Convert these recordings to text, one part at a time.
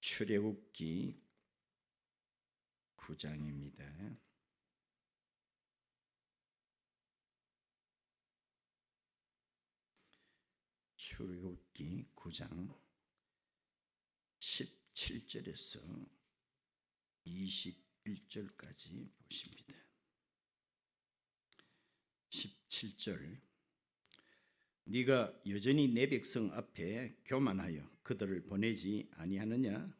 출애굽기 9장입니다. 출애굽기 9장 17절에서 21절까지 보십니다. 17절 네가 여전히 내 백성 앞에 교만하여 그들을 보내지 아니하느냐?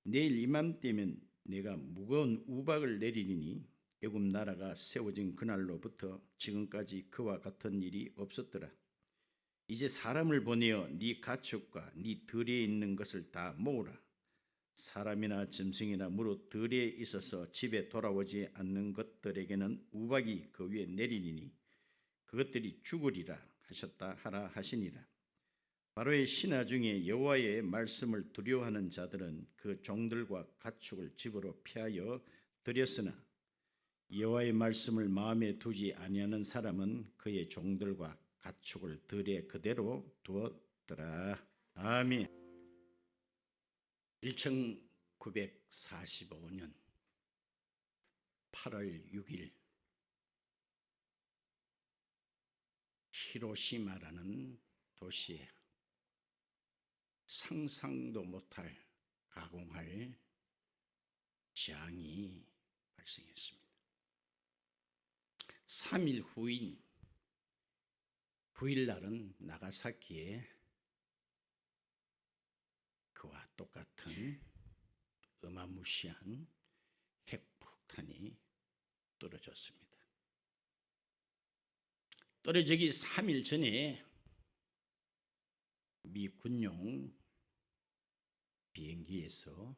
내일 이맘때면 내가 무거운 우박을 내리리니 애굽 나라가 세워진 그날로부터 지금까지 그와 같은 일이 없었더라. 이제 사람을 보내어 네 가축과 네 들에 있는 것을 다 모으라. 사람이나 짐승이나 무릇 들에 있어서 집에 돌아오지 않는 것들에게는 우박이 그 위에 내리리니 그것들이 죽으리라 하셨다 하라 하시니라. 바로의 신하 중에 여호와의 말씀을 두려워하는 자들은 그 종들과 가축을 집으로 피하여 들였으나 여호와의 말씀을 마음에 두지 아니하는 사람은 그의 종들과 가축을 들에 그대로 두었더라. 아멘. 1945년 8월 6일 히로시마라는 도시에 상상도 못할 가공할 재앙이 발생했습니다. 3일 후인 9일 날은 나가사키에 그와 똑같은 어마무시한 핵폭탄이 떨어졌습니다. 떨어지기 3일 전에 미 군용 비행기에서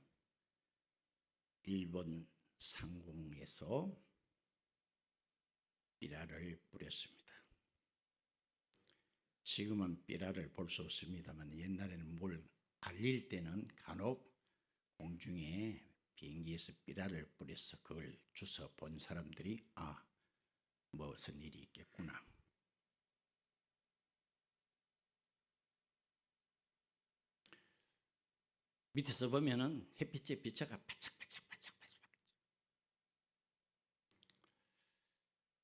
일본 상공에서 삐라를 뿌렸습니다. 지금은 삐라를 볼 수 없습니다만 옛날에는 뭘 알릴 때는 간혹 공중에 비행기에서 삐라를 뿌려서 그걸 주워 본 사람들이 무슨 일이 있겠구나. 밑에서 보면은 햇빛의 빛자가 바짝바짝바짝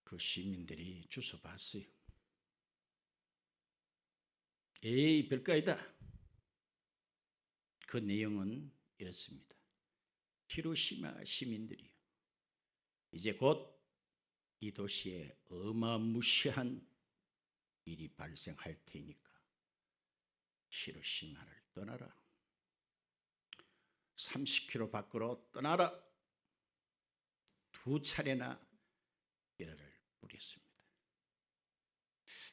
그 시민들이 주워 봤어요. 에이 별거이다. 그 내용은 이렇습니다. 히로시마 시민들이요, 이제 곧 이 도시에 어마무시한 일이 발생할 테니까 히로시마를 떠나라. 30km 밖으로 떠나라. 2차례나 삐라를 뿌렸습니다.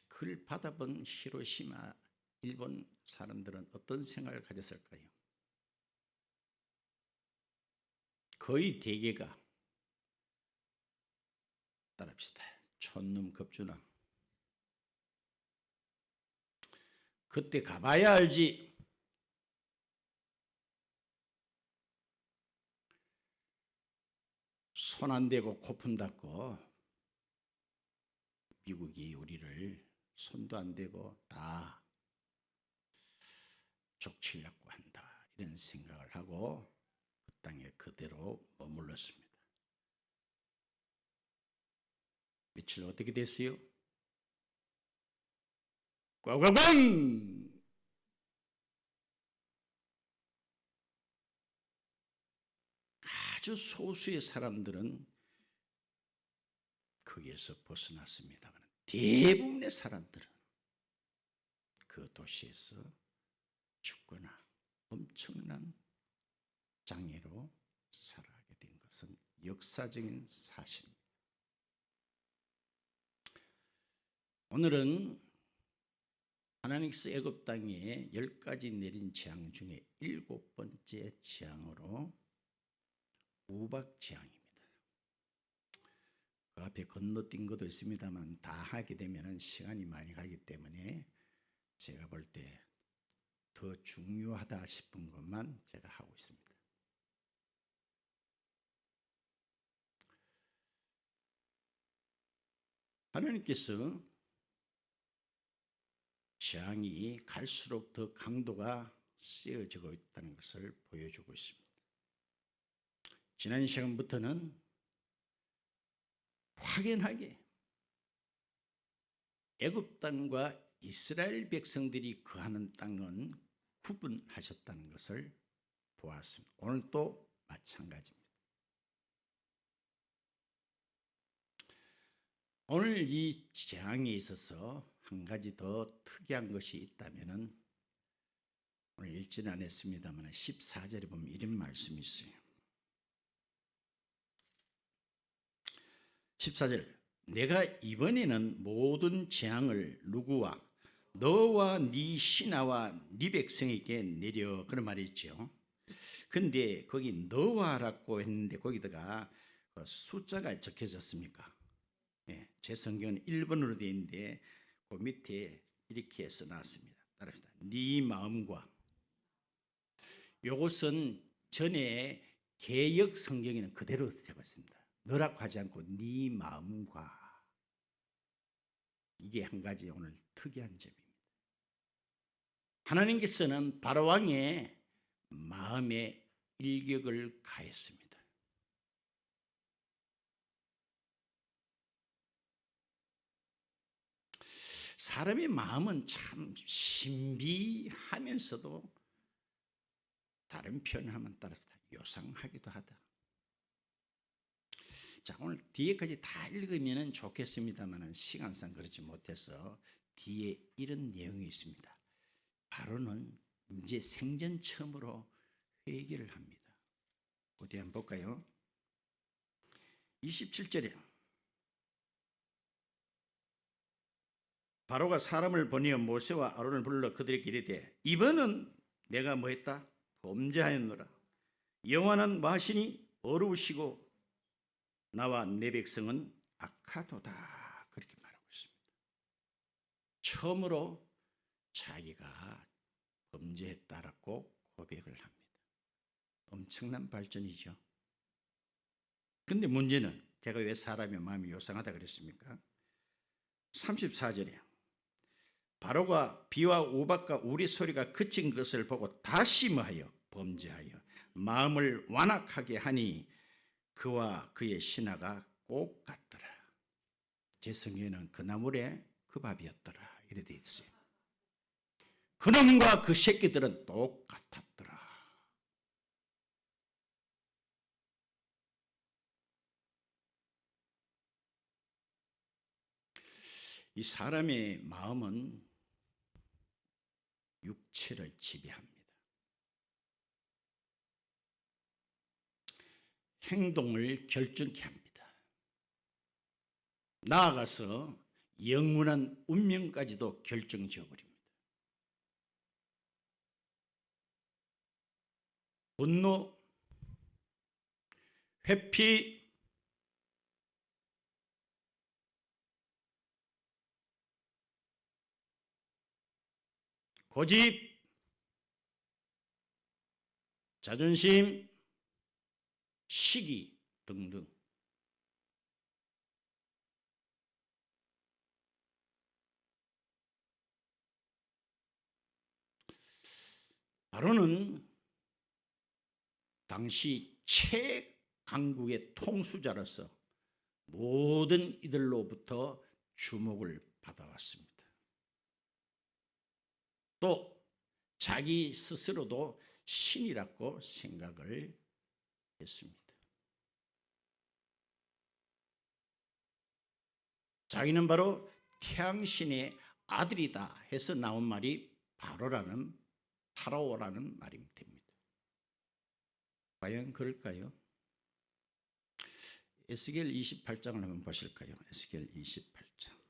그걸 받아본 히로시마 일본 사람들은 어떤 생각을 가졌을까요? 거의 대개가 따라합시다. 촌놈 겁주나. 그때 가봐야 알지. 손 안 대고 코푼 닫고 미국이 우리를 손도 안 대고 다 족치려고 한다, 이런 생각을 하고 그 땅에 그대로 머물렀습니다. 며칠 어떻게 됐어요? 꽝꽝꽝! 아주 소수의 사람들은 거기에서 벗어났습니다만 대부분의 사람들은 그 도시에서 죽거나 엄청난 장애로 살아가게 된 것은 역사적인 사실입니다. 오늘은 하나님께서 애굽 땅에 10가지 내린 재앙 중에 7번째 재앙으로 우박 재앙입니다. 그 앞에 건너뛴 것도 있습니다만 다 하게 되면 시간이 많이 가기 때문에 제가 볼 때 더 중요하다 싶은 것만 제가 하고 있습니다. 하나님께서 재앙이 갈수록 더 강도가 쓰여지고 있다는 것을 보여주고 있습니다. 지난 시간부터는 확연하게 애굽 땅과 이스라엘 백성들이 거하는 땅은 구분하셨다는 것을 보았습니다. 오늘도 마찬가지입니다. 오늘 이 재앙에 있어서 한 가지 더 특이한 것이 있다면 오늘 읽지는 않았습니다만 14절에 보면 이런 말씀이 있어요. 14절 내가 이번에는 모든 재앙을 누구와 너와 네 신하와 네 백성에게 내려 그런 말이 있죠. 근데 거기 너와라고 했는데 거기다가 숫자가 적혀졌습니까? 네, 제 성경은 1번으로 되어 있는데 그 밑에 이렇게 써놨습니다. 따라합시다. 네 마음과 이것은 전에 개역 성경에는 그대로 되고 있습니다. 너라고 하지 않고 네 마음과 이게 한 가지 오늘 특이한 점입니다. 하나님께서는 바로왕의 마음에 일격을 가했습니다. 사람의 마음은 참 신비하면서도 다른 표현하면 따라 요상하기도 하다. 자, 오늘 뒤에까지 다 읽으면 좋겠습니다만 시간상 그렇지 못해서 뒤에 이런 내용이 있습니다. 바로는 이제 생전 처음으로 회개를 합니다. 어디 한번 볼까요? 27절에 바로가 사람을 보내어 모세와 아론을 불러 그들에게 이르되 이번은 내가 뭐했다? 범죄하였노라. 여호와는 뭐 하시니? 어루우시고 나와 내 백성은 악하도다. 그렇게 말하고 있습니다. 처음으로 자기가 범죄했다라고 고백을 합니다. 엄청난 발전이죠. 근데 문제는 제가 왜 사람의 마음이 요상하다 그랬습니까? 34절에 바로가 비와 우박과 우리 소리가 그친 것을 보고 다시 뭐하여 범죄하여 마음을 완악하게 하니 그와 그의 신하가 꼭 같더라. 제 성경에는 그 나물에 그 밥이었더라 이래 돼 있어요. 그놈과 그 새끼들은 똑같았더라. 이 사람의 마음은 육체를 지배합니다. 행동을 결정케 합니다. 나아가서 영원한 운명까지도 결정지어버립니다. 분노, 회피, 고집, 자존심, 시기 등등. 바로는 당시 최강국의 통수자로서 모든 이들로부터 주목을 받아왔습니다. 또 자기 스스로도 신이라고 생각을 했습니다. 자기는 바로 태양신의 아들이다 해서 나온 말이 파라오라는 말이 됩니다. 과연 그럴까요? 에스겔 28장을 한번 보실까요? 에스겔 28장.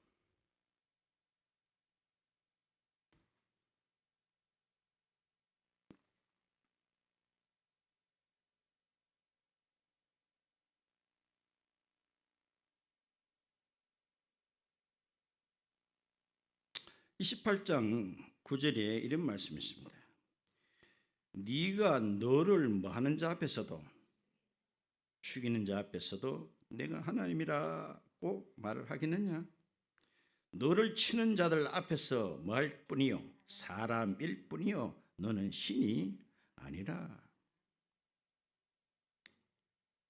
(28장 9절에) 이런 말씀이 있습니다. 네가 너를 뭐하는 자 앞에서도 죽이는 자 앞에서도 내가 하나님이라고 말을 하겠느냐? 너를 치는 자들 앞에서 뭐할 뿐이요 사람일 뿐이요 너는 신이 아니라.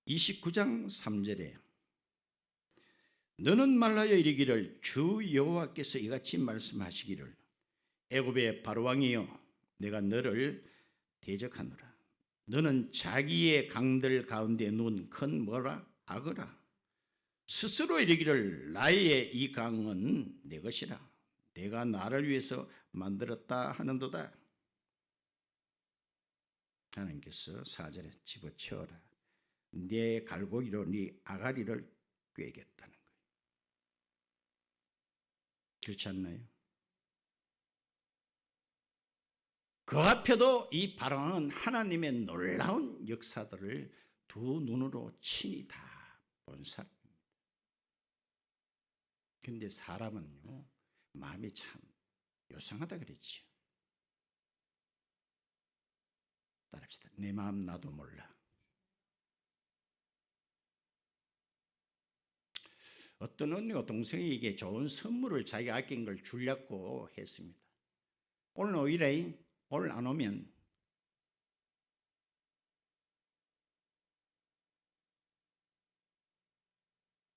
29장 3절에 너는 말하여 이르기를 주 여호와께서 이같이 말씀하시기를 애굽의 바로왕이여 내가 너를 대적하노라. 너는 자기의 강들 가운데 누운 큰 뭐라 악어라. 스스로 이르기를 나의 이 강은 내 것이라. 내가 나를 위해서 만들었다 하는도다. 하나님께서 4절에 집어치워라. 내 갈고리로 네 아가리를 꿰겠다는 거예요. 그렇지 않나요? 그 앞에도 이 바로는 하나님의 놀라운 역사들을 두 눈으로 친히 다 본 사람입니다. 그런데 사람은요 마음이 참 요상하다 그랬지요. 따라합시다. 내 마음 나도 몰라. 어떤 언니가 동생에게 좋은 선물을 자기가 아낀 걸 주려고 했습니다. 오늘 오일에 오늘 안 오면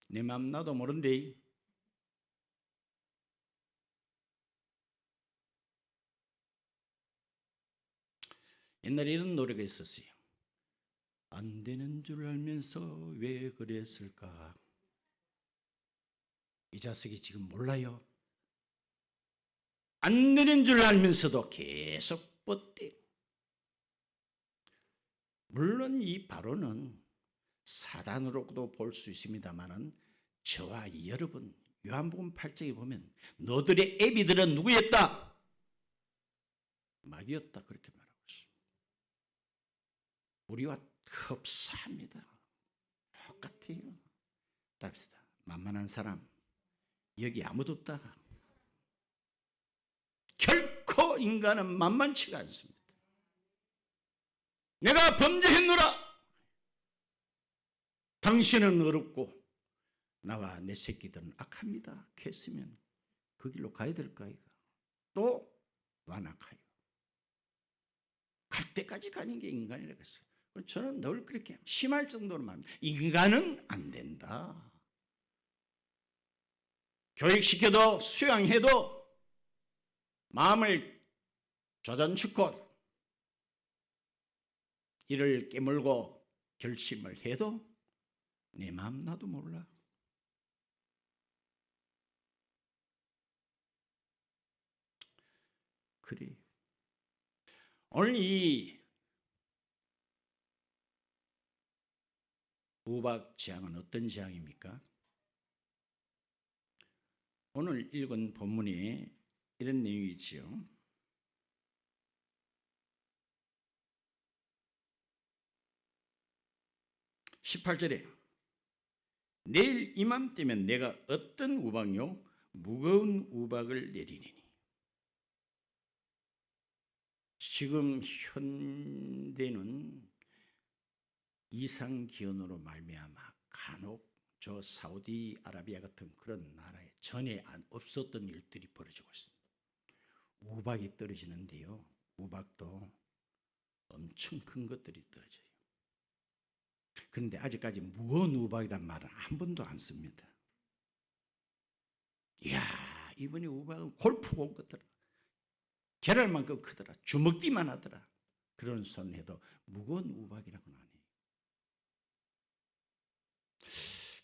내 마음 나도 모른대. 옛날에 이런 노래가 있었어요. 안 되는 줄 알면서 왜 그랬을까? 이 자식이 지금 몰라요. 안 되는 줄 알면서도 계속 뻗대. 물론 이 바로는 사단으로도 볼 수 있습니다만은 저와 여러분 요한복음 8장에 보면 너들의 애비들은 누구였다? 마귀였다 그렇게 말하고 있습니다. 우리와 흡사합니다. 똑같아요. 따릅시다. 만만한 사람 여기 아무도 없다. 결코 인간은 만만치가 않습니다. 내가 범죄했노라. 당신은 어렵고 나와 내 새끼들은 악합니다. 했으면 그 길로 가야 될까 이가. 또 완악하여 갈 때까지 가는 게 인간이라고 했어요. 저는 늘 그렇게 심할 정도로 말합니다. 인간은 안 된다. 교육시켜도 수양해도 마음을 조전축고 이를 깨물고 결심을 해도 내 마음 나도 몰라. 그래. 오늘 이 우박 재앙은 어떤 재앙입니까? 오늘 읽은 본문에 이런 내용이 있지요. 18절에 내일 이맘때면 내가 어떤 우박요? 무거운 우박을 내리니. 지금 현대는 이상기온으로 말미암아 간혹 저 사우디아라비아 같은 그런 나라에 전에 없었던 일들이 벌어지고 있습니다. 우박이 떨어지는데요. 우박도 엄청 큰 것들이 떨어져요. 그런데 아직까지 무거운 우박이란 말은 한 번도 안 씁니다. 이야, 이번에 우박은 골프공 같더라. 계란만큼 크더라. 주먹띠만 하더라. 그런 손 해도 무거운 우박이라고는 안 해요.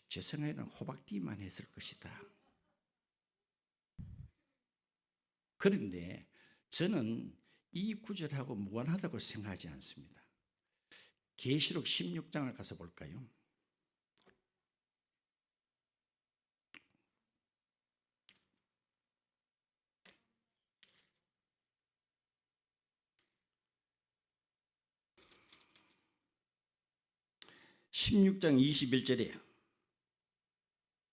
제 생각에는 호박띠만 했을 것이다. 그런데 저는 이 구절하고 무관하다고 생각하지 않습니다. 계시록 16장을 가서 볼까요? (16장 21절에)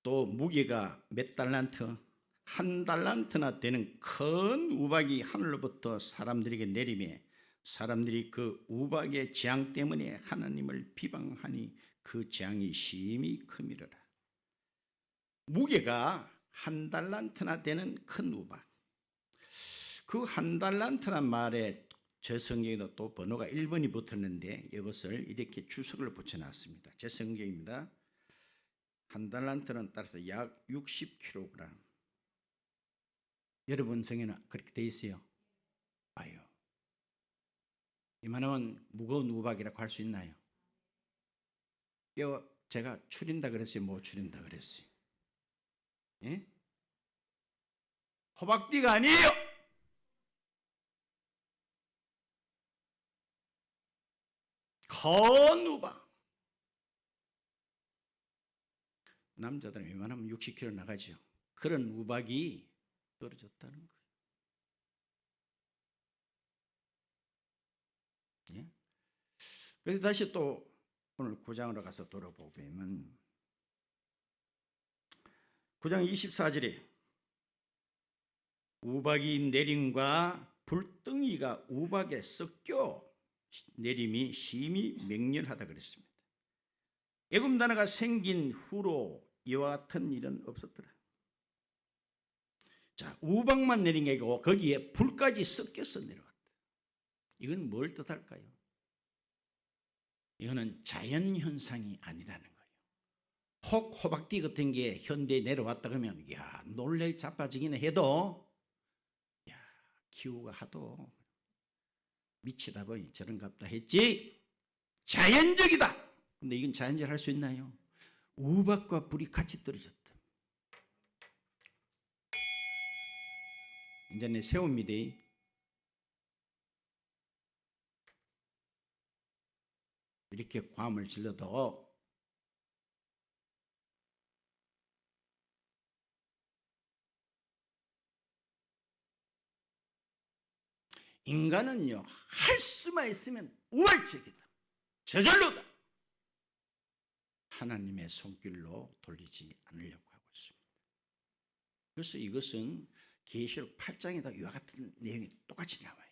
또 무게가 몇 달란트? 한 달란트나 되는 큰 우박이 하늘로부터 사람들에게 내리매 사람들이 그 우박의 재앙 때문에 하나님을 비방하니 그 재앙이 심히 크미르라. 무게가 한 달란트나 되는 큰 우박. 그 한 달란트란 말에 제 성경에도 또 번호가 1번이 붙었는데 이것을 이렇게 주석을 붙여놨습니다. 제 성경입니다. 한 달란트는 따라서 약 60kg. 여러분 성에는 그렇게 돼 있어요. 아유, 이만하면 무거운 우박이라고 할 수 있나요? 뼈 제가 추린다 그랬어요? 못 추린다 그랬어요? 예? 호박띠가 아니에요. 큰 우박. 남자들은 웬만하면 60kg 나가죠. 그런 우박이 떨어졌다는 거예요. 예? 그래서 다시 또 오늘 9장으로 가서 돌아보면 9장 24절에 우박이 내림과 불덩이가 우박에 섞여 내림이 심히 맹렬하다 그랬습니다. 애굽 나라가 생긴 후로 이와 같은 일은 없었더라. 자, 우박만 내린 게 아니고 거기에 불까지 섞여서 내려왔다. 이건 뭘 뜻할까요? 이거는 자연현상이 아니라는 거예요. 혹 호박띠 같은 게 현대에 내려왔다 그러면 야 놀래 자빠지기는 해도 야 기후가 하도 미치다 보니 저런갑다 했지 자연적이다. 근데 이건 자연적으로 할 수 있나요? 우박과 불이 같이 떨어졌다. 이제 내 세웁니다. 이렇게 괌을 질러도 인간은요 할 수만 있으면 우월적이다, 저절로다. 하나님의 손길로 돌리지 않으려고 하고 있습니다. 그래서 이것은 계시록 8장에도 이와 같은 내용이 똑같이 나와요.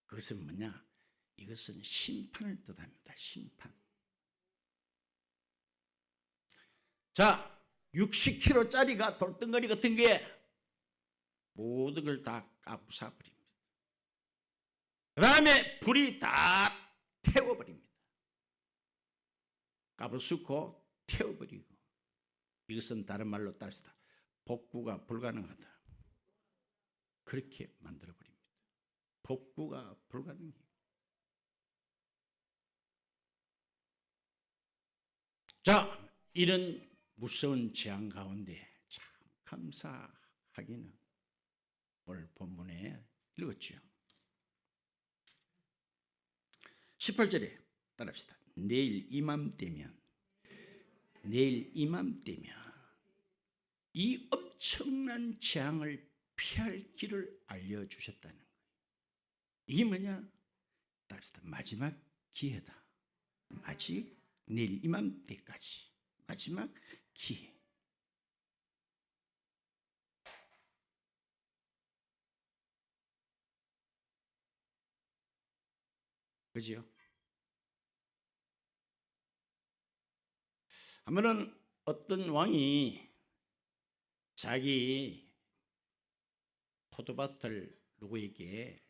그것은 뭐냐? 이것은 심판을 뜻합니다. 심판. 자, 60kg짜리가 돌덩어리 같은 게 모든 걸 다 까부숴버립니다. 그 다음에 불이 다 태워버립니다. 까부수고 태워버리고. 이것은 다른 말로 따라서 복구가 불가능하다. 그렇게 만들어버립니다. 복구가 불가능해요. 자, 이런 무서운 재앙 가운데 참 감사하기는 오늘 본문에 읽었죠. 18절에 따라합시다. 내일 이맘때면 이 엄청난 재앙을 피할 길을 알려주셨다는 거예요. 이게 뭐냐? 따라합시다. 마지막 기회다. 아직 내일 이맘때까지 마지막 기회. 그죠? 한번은 어떤 왕이 자기 포도밭을 누구에게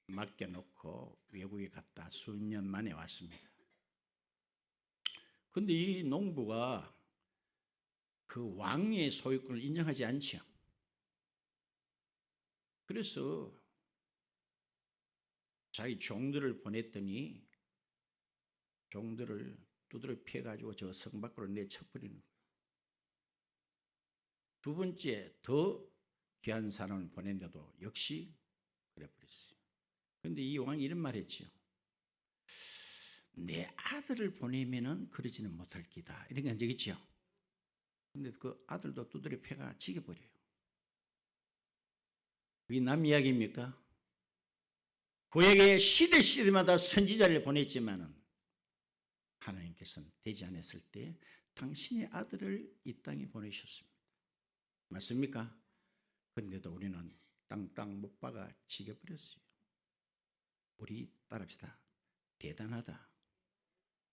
맡겨놓고 외국에 갔다 수년 만에 왔습니다. 근데 이 농부가 그 왕의 소유권을 인정하지 않죠. 그래서 자기 종들을 보냈더니 종들을 두드려 패가지고 저 성 밖으로 내쳐버리는 거예요. 두 번째 더 귀한 사람을 보냈는데도 역시 그래버렸어요. 그런데 이 왕이 이런 말 했죠. 내 아들을 보내면은 그러지는 못할 기다. 이런 게 한 적 있죠. 근데 그 아들도 두드려 패가 죽여버려요. 그게 남 이야기입니까? 그에게 시대마다 선지자를 보냈지만은 하나님께서는 되지 않았을 때 당신의 아들을 이 땅에 보내셨습니다. 맞습니까? 그런데도 우리는 땅땅 못 박아 죽여버렸어요. 우리 따라합시다. 대단하다.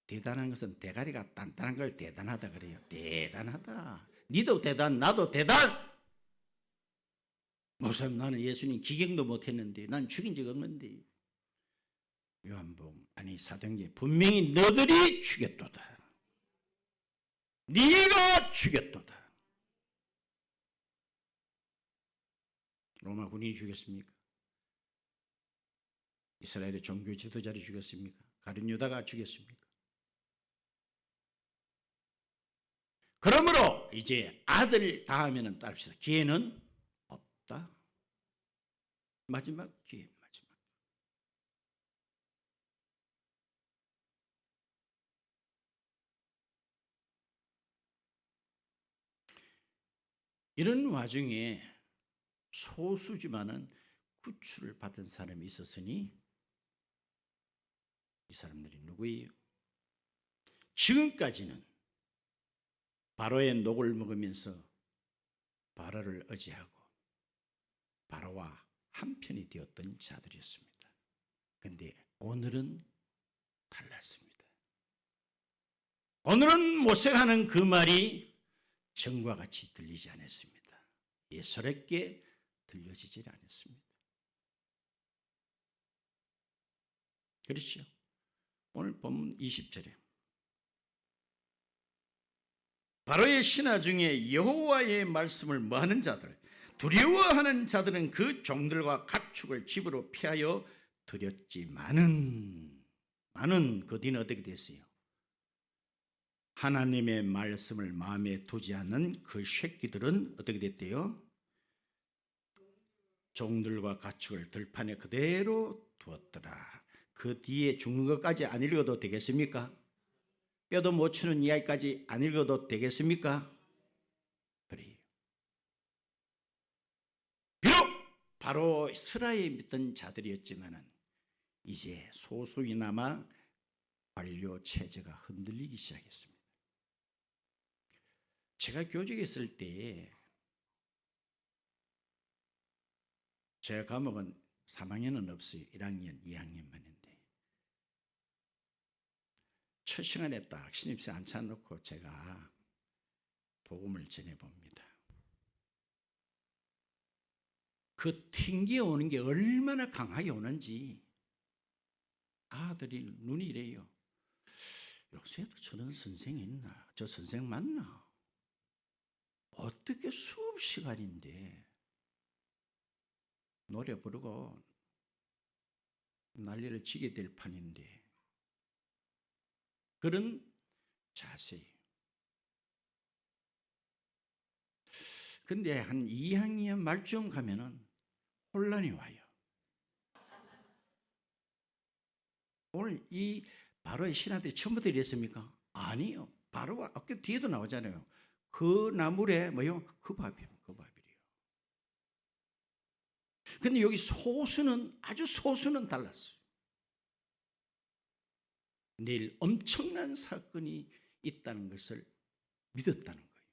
대단한 것은 대가리가 단단한 걸 대단하다 그래요. 대단하다. 니도 대단, 나도 대단. 목사님, 나는 예수님 기경도 못했는데, 난 죽인 적 없는데. 요한복음 아니 사도행전에 분명히 너들이 죽였도다. 네가 죽였도다. 로마 군인이 죽였습니까? 이스라엘의 종교 지도자를 죽였습니까? 가룟 유다가 죽였습니까? 그러므로 이제 아들 다하면은 따릅시다. 기회는 없다. 마지막 기회, 마지막. 이런 와중에 소수지만은 구출을 받은 사람이 있었으니 이 사람들이 누구예요? 지금까지는 바로의 녹을 먹으면서 바로를 의지하고 바로와 한편이 되었던 자들이었습니다. 그런데 오늘은 달랐습니다. 오늘은 모세가 하는 그 말이 정과 같이 들리지 않았습니다. 예사롭게 들려지지 않았습니다. 그렇죠? 오늘 본문 20절에 바로의 신하 중에 여호와의 말씀을 뭐하는 자들, 두려워하는 자들은 그 종들과 가축을 집으로 피하여 들였지만은 그 뒤는 어떻게 됐어요? 하나님의 말씀을 마음에 두지 않는 그 새끼들은 어떻게 됐대요? 종들과 가축을 들판에 그대로 두었더라. 그 뒤에 죽는 것까지 안 읽어도 되겠습니까? 뼈도 못 추는 이야기까지 안 읽어도 되겠습니까? 그래요. 비록 바로 스라에 믿던 자들이었지만은 이제 소수이나마 관료 체제가 흔들리기 시작했습니다. 제가 교직에 있을 때 제 과목은 3학년은 없어요. 1학년, 2학년만 했는데 첫 시간에 딱 신입생 앉혀놓고 제가 복음을 전해봅니다. 그 튕겨오는 게 얼마나 강하게 오는지 아들이 눈이 이래요. 요새도 저런 선생이 있나? 저 선생 맞나? 어떻게 수업 시간인데 노래 부르고 난리를 치게 될 판인데 그런 자세예요. 근데 한 2학년 말쯤 가면은 혼란이 와요. 오늘 이 바로의 신하들이 처음부터 이랬습니까? 아니요. 바로가 아까 뒤에도 나오잖아요. 그 나물에 뭐요? 그 밥이에요. 근데 여기 소수는 아주 소수는 달랐어요. 내일 엄청난 사건이 있다는 것을 믿었다는 거예요.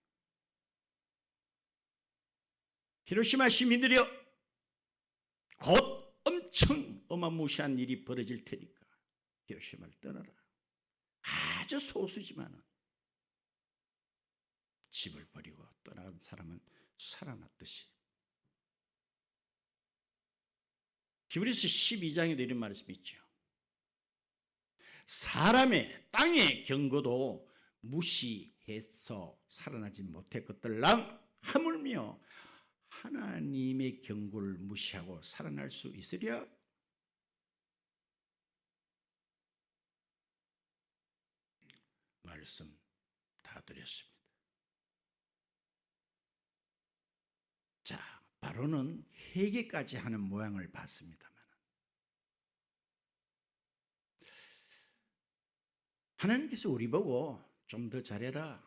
히로시마 시민들이여, 곧 엄청 어마무시한 일이 벌어질 테니까 히로시마를 떠나라. 아주 소수지만은 집을 버리고 떠난 사람은 살아났듯이. 히브리서 12장에도 이런 말씀이 있죠. 사람의 땅의 경고도 무시해서 살아나지 못했것들랑 하물며 하나님의 경고를 무시하고 살아날 수 있으랴? 말씀 다 드렸습니다. 자, 바로는 회개까지 하는 모양을 봤습니다만 하나님께서 우리 보고 좀 더 잘해라,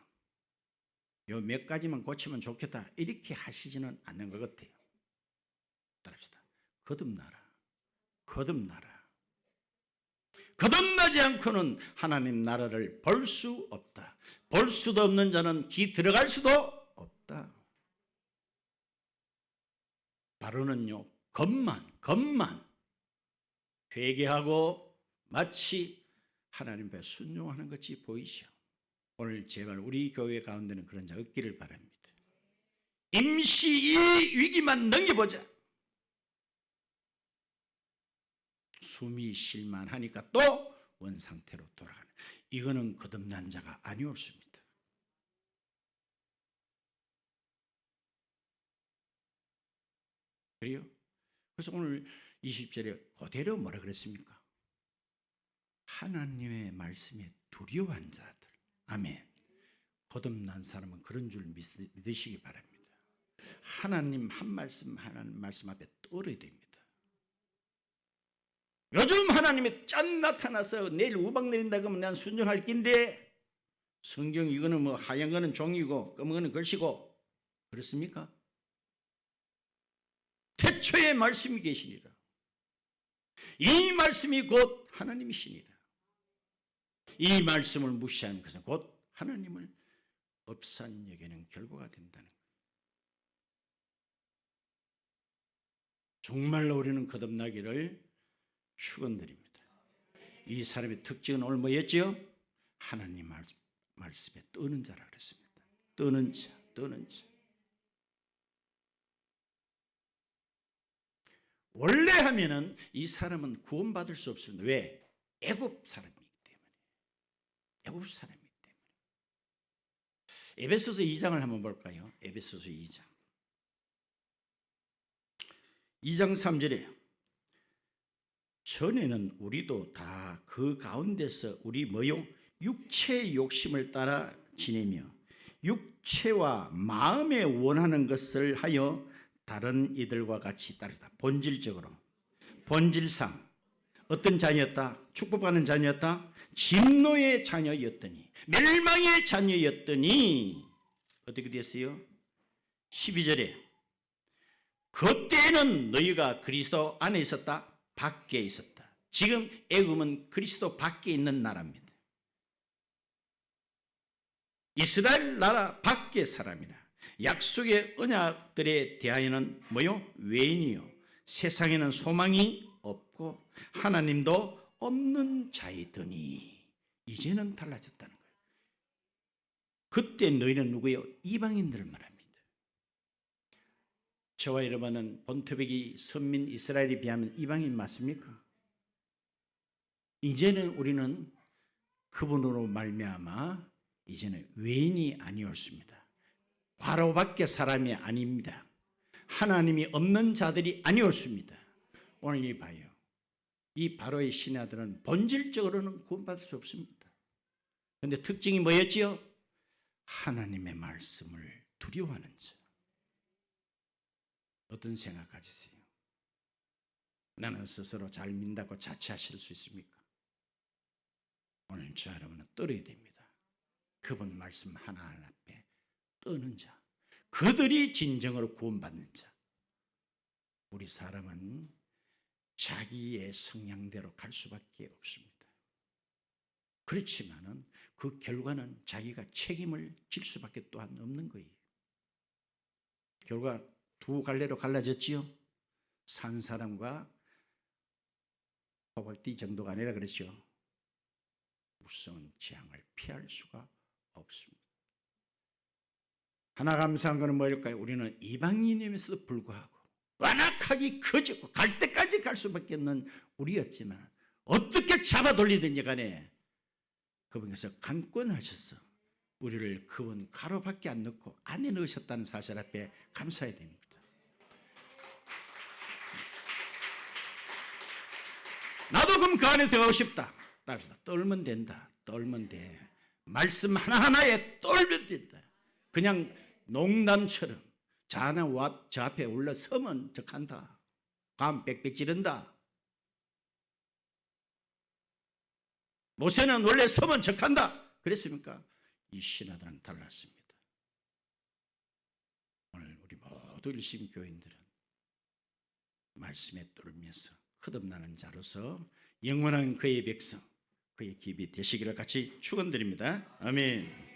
요 몇 가지만 고치면 좋겠다 이렇게 하시지는 않는 것 같아요. 따릅시다. 거듭나라. 거듭나지 않고는 하나님 나라를 볼 수 없다. 볼 수도 없는 자는 기 들어갈 수도 없다. 바로는요, 겉만 회개하고 마치 하나님 앞에 순종하는 것이 보이시오. 오늘 제발 우리 교회 가운데는 그런 자 없기를 바랍니다. 임시 이 위기만 넘겨보자. 숨이 쉴만하니까 또 원상태로 돌아가는, 이거는 거듭난 자가 아니었습니다. 그래요? 그래서 오늘 20절에 그대로 뭐라 그랬습니까? 하나님의 말씀에 두려워한 자들. 아멘. 거듭난 사람은 그런 줄 믿으시기 바랍니다. 하나님 한 말씀 앞에 떨어야 됩니다. 요즘 하나님이 짠 나타나서 내일 우박 내린다 그러면 난 순종할 낀데, 성경 이거는 뭐 하얀 거는 종이고 검은 거는 글씨고, 그렇습니까? 태초에 말씀이 계시니라. 이 말씀이 곧 하나님이시니라. 이 말씀을 무시하는 것은 곧 하나님을 업산 여기는 결과가 된다는 거예요. 정말로 우리는 거듭나기를 축원드립니다. 이 사람의 특징은 오늘 뭐였죠? 하나님 말씀에 떠는 자라 그랬습니다. 떠는 자, 떠는 자. 원래 하면은 이 사람은 구원받을 수 없습니다. 왜? 애굽 사람이기 때문에. 애굽 사람이기 때문에. 에베소서 2장을 한번 볼까요? 에베소서 2장. 2장 3절에 전에는 우리도 다 그 가운데서 우리 뭐요? 육체의 욕심을 따라 지내며 육체와 마음에 원하는 것을 하여 다른 이들과 같이 따르다. 본질적으로, 본질상 어떤 자녀였다? 축복받는 자녀였다? 진노의 자녀였더니, 멸망의 자녀였더니 어떻게 됐어요? 12절에 그때는 너희가 그리스도 안에 있었다? 밖에 있었다. 지금 애굽은 그리스도 밖에 있는 나라입니다. 이스라엘 나라 밖의 사람이라. 약속의 언약들에 대하여는 뭐요? 외인이요. 세상에는 소망이 없고 하나님도 없는 자이더니 이제는 달라졌다는 거예요. 그때 너희는 누구요? 이방인들을 말합니다. 저와 여러분은 본토백이 선민 이스라엘에 비하면 이방인 맞습니까? 이제는 우리는 그분으로 말미암아 이제는 외인이 아니었습니다. 바로 밖에 사람이 아닙니다. 하나님이 없는 자들이 아니었습니다. 오늘 이 봐요. 이 바로의 신하들은 본질적으로는 구원받을 수 없습니다. 그런데 특징이 뭐였지요? 하나님의 말씀을 두려워하는 자. 어떤 생각 가지세요? 나는 스스로 잘 믿는다고 자처하실 수 있습니까? 오늘 저 여러분은 떨어야 됩니다. 그분 말씀 하나하나 앞에 떠는 자, 그들이 진정으로 구원받는 자. 우리 사람은 자기의 성향대로 갈 수밖에 없습니다. 그렇지만은 그 결과는 자기가 책임을 질 수밖에 또한 없는 거예요. 결과 두 갈래로 갈라졌지요. 산 사람과 호박띠 정도가 아니라 그랬죠. 무서운 재앙을 피할 수가 없습니다. 하나 감사한 것은 뭐일까요? 우리는 이방인임에서도 불구하고 완악하기 커졌고 갈 때까지 갈 수밖에 없는 우리였지만 어떻게 잡아 돌리든지 간에 그분께서 강권하셔서 우리를 그분 가로밖에 안 넣고 안에 넣으셨다는 사실 앞에 감사해야 됩니다. 나도 그럼 그 안에 들어가고 싶다. 따라서 떨면 된다. 떨면 돼. 말씀 하나하나에 떨면 된다. 그냥 농담처럼 저 앞에 올라서면 적한다. 감 빽빽 지른다. 모세는 원래 서면 적한다. 그랬습니까? 이 신하들은 달랐습니다. 오늘 우리 모두 일심 교인들은 말씀에 떨면서 거듭나는 자로서 영원한 그의 백성, 그의 기업이 되시기를 같이 축원드립니다. 아멘.